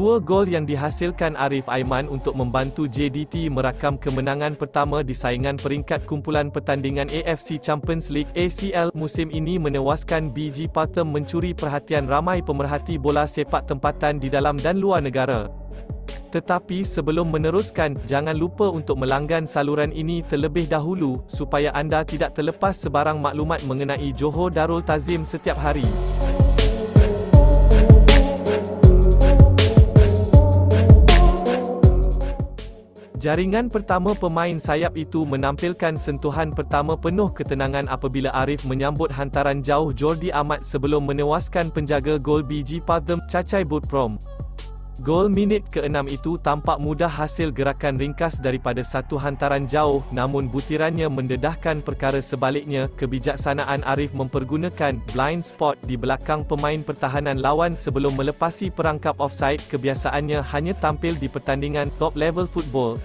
Dua gol yang dihasilkan Arif Aiman untuk membantu JDT merakam kemenangan pertama di saingan peringkat kumpulan pertandingan AFC Champions League (ACL) musim ini menewaskan BG Pathum mencuri perhatian ramai pemerhati bola sepak tempatan di dalam dan luar negara. Tetapi sebelum meneruskan, jangan lupa untuk melanggan saluran ini terlebih dahulu, supaya anda tidak terlepas sebarang maklumat mengenai Johor Darul Ta'zim setiap hari. Jaringan pertama pemain sayap itu menampilkan sentuhan pertama penuh ketenangan apabila Arif menyambut hantaran jauh Jordi Amat sebelum menewaskan penjaga gol BG Pathum, Cachai Butprom. Gol minit ke-6 itu tampak mudah hasil gerakan ringkas daripada satu hantaran jauh, namun butirannya mendedahkan perkara sebaliknya. Kebijaksanaan Arif mempergunakan blind spot di belakang pemain pertahanan lawan sebelum melepasi perangkap offside. Kebiasaannya hanya tampil di pertandingan top level football.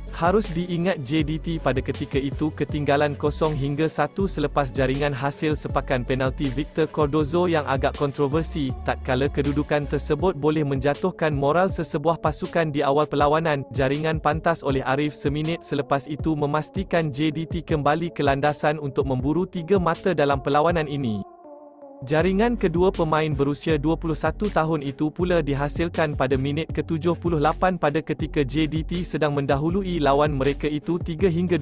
Harus diingat JDT pada ketika itu ketinggalan 0-1 selepas jaringan hasil sepakan penalti Victor Cardozo yang agak kontroversi. Tatkala kedudukan tersebut boleh menjatuhkan moral sesebuah pasukan di awal perlawanan, jaringan pantas oleh Arif seminit selepas itu memastikan JDT kembali ke landasan untuk memburu 3 mata dalam perlawanan ini. Jaringan kedua pemain berusia 21 tahun itu pula dihasilkan pada minit ke-78 pada ketika JDT sedang mendahului lawan mereka itu 3-2.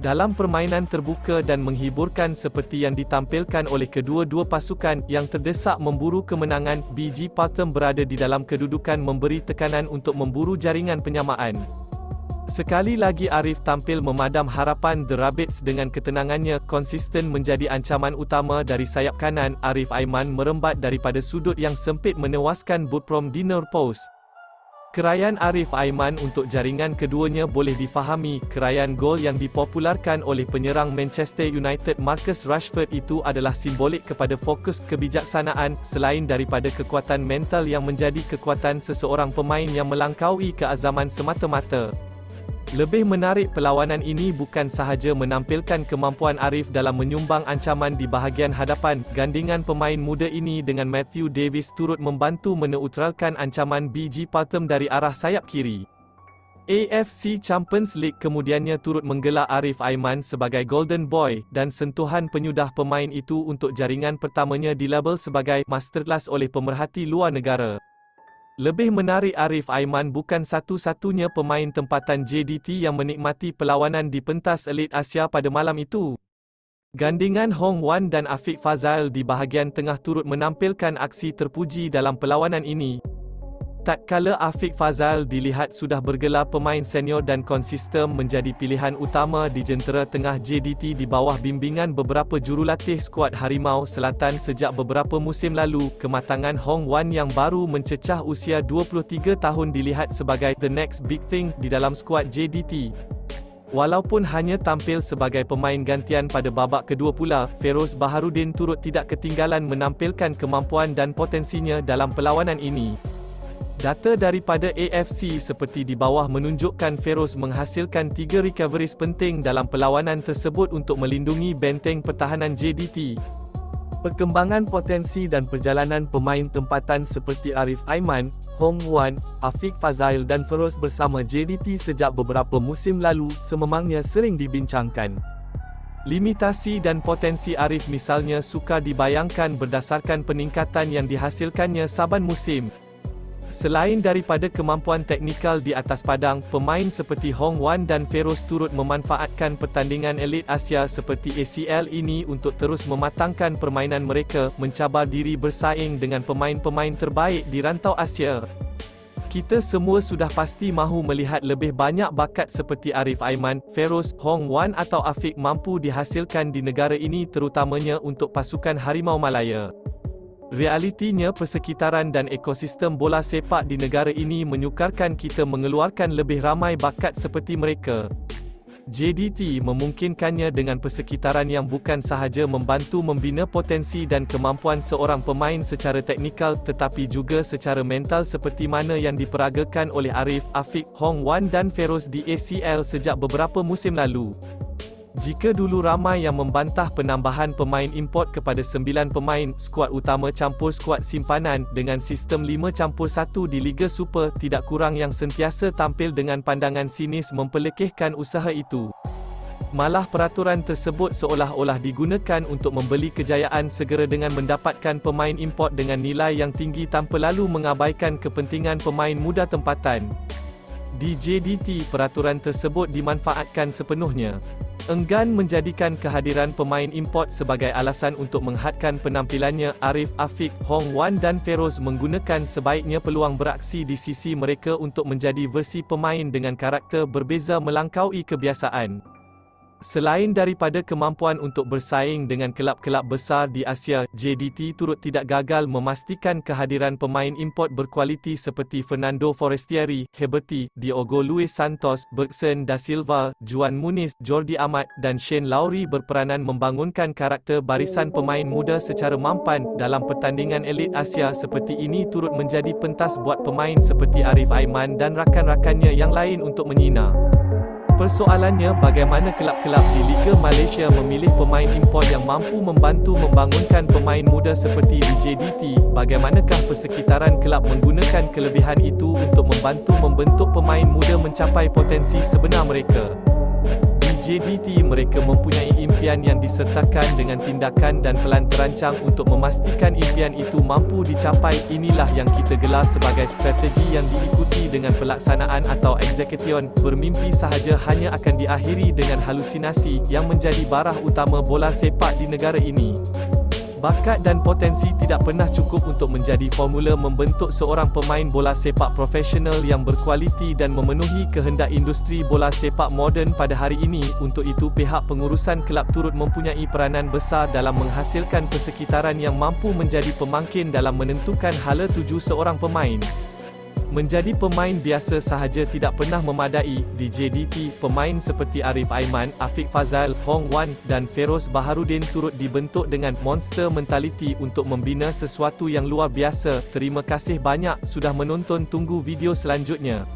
Dalam permainan terbuka dan menghiburkan seperti yang ditampilkan oleh kedua-dua pasukan yang terdesak memburu kemenangan, BG Pathum berada di dalam kedudukan memberi tekanan untuk memburu jaringan penyamaan. Sekali lagi Arif tampil memadam harapan The Rabbits dengan ketenangannya konsisten menjadi ancaman utama dari sayap kanan. Arif Aiman merembat daripada sudut yang sempit menewaskan Butprom di near post. Kerayaan Arif Aiman untuk jaringan keduanya boleh difahami. Kerayaan gol yang dipopularkan oleh penyerang Manchester United Marcus Rashford itu adalah simbolik kepada fokus kebijaksanaan, selain daripada kekuatan mental yang menjadi kekuatan seseorang pemain yang melangkaui keazaman semata-mata. Lebih menarik, perlawanan ini bukan sahaja menampilkan kemampuan Arif dalam menyumbang ancaman di bahagian hadapan, gandingan pemain muda ini dengan Matthew Davis turut membantu meneutralkan ancaman BG Pathum dari arah sayap kiri. AFC Champions League kemudiannya turut menggelar Arif Aiman sebagai Golden Boy, dan sentuhan penyudah pemain itu untuk jaringan pertamanya dilabel sebagai masterclass oleh pemerhati luar negara. Lebih menarik, Arif Aiman bukan satu-satunya pemain tempatan JDT yang menikmati perlawanan di pentas Elit Asia pada malam itu. Gandingan Hong Wan dan Afiq Fazal di bahagian tengah turut menampilkan aksi terpuji dalam perlawanan ini. Tatkala Afiq Fazal dilihat sudah bergelar pemain senior dan konsisten menjadi pilihan utama di jentera tengah JDT di bawah bimbingan beberapa jurulatih skuad Harimau Selatan sejak beberapa musim lalu, kematangan Hong Wan yang baru mencecah usia 23 tahun dilihat sebagai the next big thing di dalam skuad JDT. Walaupun hanya tampil sebagai pemain gantian pada babak kedua pula, Feroz Baharudin turut tidak ketinggalan menampilkan kemampuan dan potensinya dalam perlawanan ini. Data daripada AFC seperti di bawah menunjukkan Feroz menghasilkan 3 recoveries penting dalam perlawanan tersebut untuk melindungi benteng pertahanan JDT. Perkembangan potensi dan perjalanan pemain tempatan seperti Arif Aiman, Hong Wan, Afiq Fazal dan Feroz bersama JDT sejak beberapa musim lalu sememangnya sering dibincangkan. Limitasi dan potensi Arif misalnya sukar dibayangkan berdasarkan peningkatan yang dihasilkannya saban musim. Selain daripada kemampuan teknikal di atas padang, pemain seperti Hong Wan dan Feroz turut memanfaatkan pertandingan Elit Asia seperti ACL ini untuk terus mematangkan permainan mereka, mencabar diri bersaing dengan pemain-pemain terbaik di rantau Asia. Kita semua sudah pasti mahu melihat lebih banyak bakat seperti Arif Aiman, Feroz, Hong Wan atau Afiq mampu dihasilkan di negara ini, terutamanya untuk pasukan Harimau Malaya. Realitinya, persekitaran dan ekosistem bola sepak di negara ini menyukarkan kita mengeluarkan lebih ramai bakat seperti mereka. JDT memungkinkannya dengan persekitaran yang bukan sahaja membantu membina potensi dan kemampuan seorang pemain secara teknikal, tetapi juga secara mental seperti mana yang diperagakan oleh Arif, Afiq, Hong Wan dan Feroz di ACL sejak beberapa musim lalu. Jika dulu ramai yang membantah penambahan pemain import kepada 9 pemain, skuad utama campur skuad simpanan, dengan sistem 5+1 di Liga Super, tidak kurang yang sentiasa tampil dengan pandangan sinis memperlekehkan usaha itu. Malah peraturan tersebut seolah-olah digunakan untuk membeli kejayaan segera dengan mendapatkan pemain import dengan nilai yang tinggi tanpa lalu mengabaikan kepentingan pemain muda tempatan. Di JDT, peraturan tersebut dimanfaatkan sepenuhnya. Enggan menjadikan kehadiran pemain import sebagai alasan untuk menghadkan penampilannya, Arif, Afiq, Hong Wan dan Feroz menggunakan sebaiknya peluang beraksi di sisi mereka untuk menjadi versi pemain dengan karakter berbeza melampaui kebiasaan. Selain daripada kemampuan untuk bersaing dengan kelab-kelab besar di Asia, JDT turut tidak gagal memastikan kehadiran pemain import berkualiti seperti Fernando Forestieri, Heberty, Diogo Luis Santos, Bergson da Silva, Juan Muniz, Jordi Amat, dan Shane Lowry berperanan membangunkan karakter barisan pemain muda secara mampan. Dalam pertandingan elit Asia seperti ini turut menjadi pentas buat pemain seperti Arif Aiman dan rakan-rakannya yang lain untuk menyinar. Persoalannya, bagaimana kelab-kelab di Liga Malaysia memilih pemain import yang mampu membantu membangunkan pemain muda seperti di JDT? Bagaimanakah persekitaran kelab menggunakan kelebihan itu untuk membantu membentuk pemain muda mencapai potensi sebenar mereka? Di JDT, mereka mempunyai impian yang disertakan dengan tindakan dan pelan terancang untuk memastikan impian itu mampu dicapai. Inilah yang kita gelar sebagai strategi yang diikuti dengan pelaksanaan atau execution. Bermimpi sahaja hanya akan diakhiri dengan halusinasi, yang menjadi barah utama bola sepak di negara ini. Bakat dan potensi tidak pernah cukup untuk menjadi formula membentuk seorang pemain bola sepak profesional yang berkualiti dan memenuhi kehendak industri bola sepak moden pada hari ini. Untuk itu, pihak pengurusan kelab turut mempunyai peranan besar dalam menghasilkan persekitaran yang mampu menjadi pemangkin dalam menentukan hala tuju seorang pemain. Menjadi pemain biasa sahaja tidak pernah memadai. Di JDT, pemain seperti Arif Aiman, Afiq Fazal, Hong Wan, dan Feroz Baharudin turut dibentuk dengan monster mentality untuk membina sesuatu yang luar biasa. Terima kasih banyak sudah menonton, tunggu video selanjutnya.